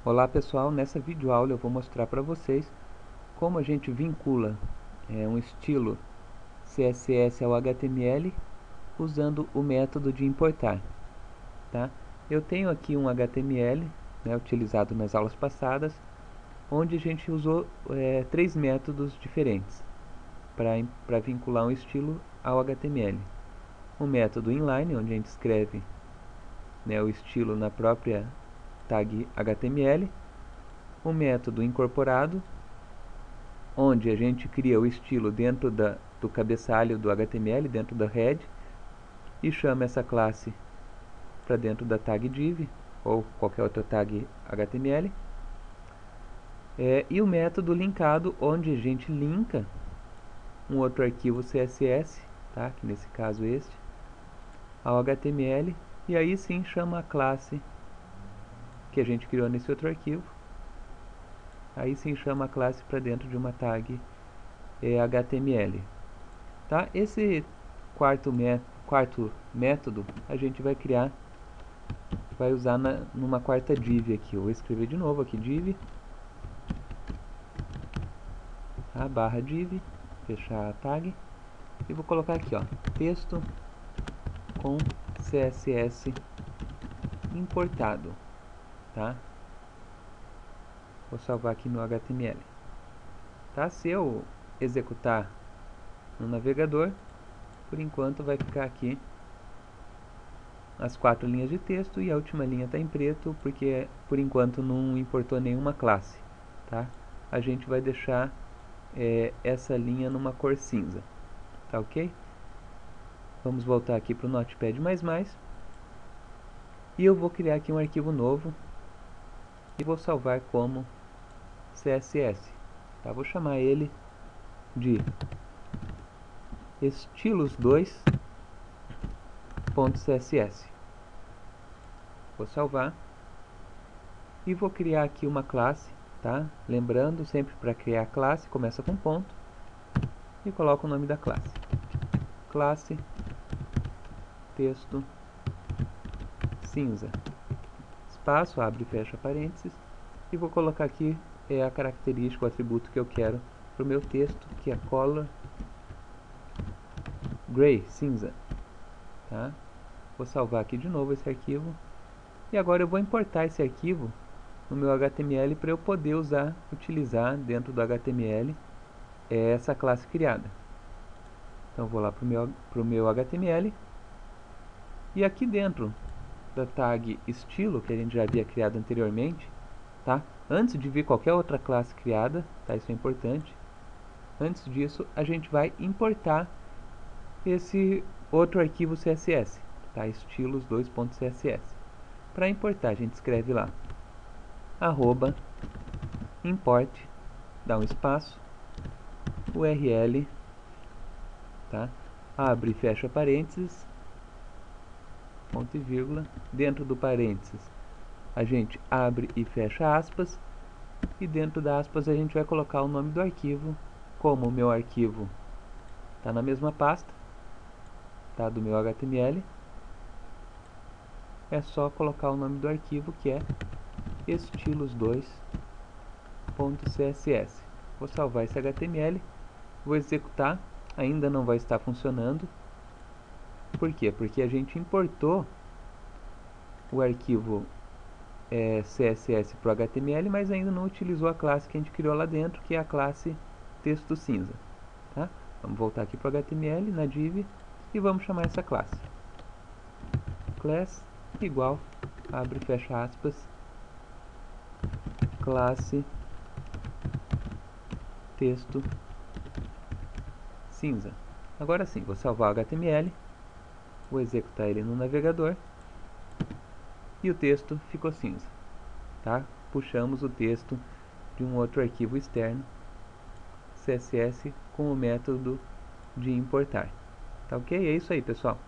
Olá pessoal, nessa videoaula eu vou mostrar para vocês como a gente vincula um estilo CSS ao HTML usando o método de importar, tá? Eu tenho aqui um HTML, utilizado nas aulas passadas, onde a gente usou três métodos diferentes para vincular um estilo ao HTML. O método inline, onde a gente escreve o estilo na própria tag HTML. O método incorporado, onde a gente cria o estilo dentro do cabeçalho do HTML, dentro da head, e chama essa classe para dentro da tag div, ou qualquer outra tag HTML. E o método linkado, onde a gente linka um outro arquivo CSS, tá? Que nesse caso este, ao HTML, e aí sim chama a classe que a gente criou nesse outro arquivo. Aí sim chama a classe para dentro de uma tag HTML. Tá? Esse quarto método a gente vai usar numa quarta div aqui. Eu vou escrever de novo aqui div, tá? Barra div, fechar a tag, e vou colocar aqui, ó, texto com CSS importado, tá? Vou salvar aqui no HTML, tá? Se eu executar no navegador, por enquanto vai ficar aqui as 4 linhas de texto e a última linha está em preto porque por enquanto não importou nenhuma classe, tá? A gente vai deixar essa linha numa cor cinza, tá ok? Vamos voltar aqui para o Notepad++, e eu vou criar aqui um arquivo novo e vou salvar como CSS, tá? Vou chamar ele de estilos2.css. Vou salvar e vou criar aqui uma classe, tá? Lembrando, sempre para criar classe, começa com ponto e coloca o nome da classe. Classe texto cinza. Espaço, abre e fecha parênteses. E vou colocar aqui a característica, o atributo que eu quero para o meu texto, que é color gray, cinza. Tá? Vou salvar aqui de novo esse arquivo. E agora eu vou importar esse arquivo no meu HTML para eu poder utilizar dentro do HTML essa classe criada. Então vou lá para o meu HTML e aqui dentro da tag estilo, que a gente já havia criado anteriormente, tá? Antes de vir qualquer outra classe criada, tá? Isso é importante. Antes disso, a gente vai importar esse outro arquivo CSS, tá? Estilos2.css. Para importar, a gente escreve lá @import, dá um espaço, URL, tá? Abre e fecha parênteses, ponto e vírgula. Dentro do parênteses a gente abre e fecha aspas, e dentro da aspas a gente vai colocar o nome do arquivo. Como o meu arquivo está na mesma pasta, tá, do meu HTML, é só colocar o nome do arquivo, que é estilos2.css. Vou salvar esse HTML, vou executar, ainda não vai estar funcionando. Por quê? Porque a gente importou o arquivo CSS para o HTML, mas ainda não utilizou a classe que a gente criou lá dentro, que é a classe texto cinza, tá? Vamos voltar aqui para o HTML, na div, e vamos chamar essa classe. Class igual, abre e fecha aspas, classe texto cinza. Agora sim, vou salvar o HTML, vou executar ele no navegador, e o texto ficou cinza, tá? Puxamos o texto de um outro arquivo externo, CSS, com o método de importar. Tá ok? É isso aí, pessoal.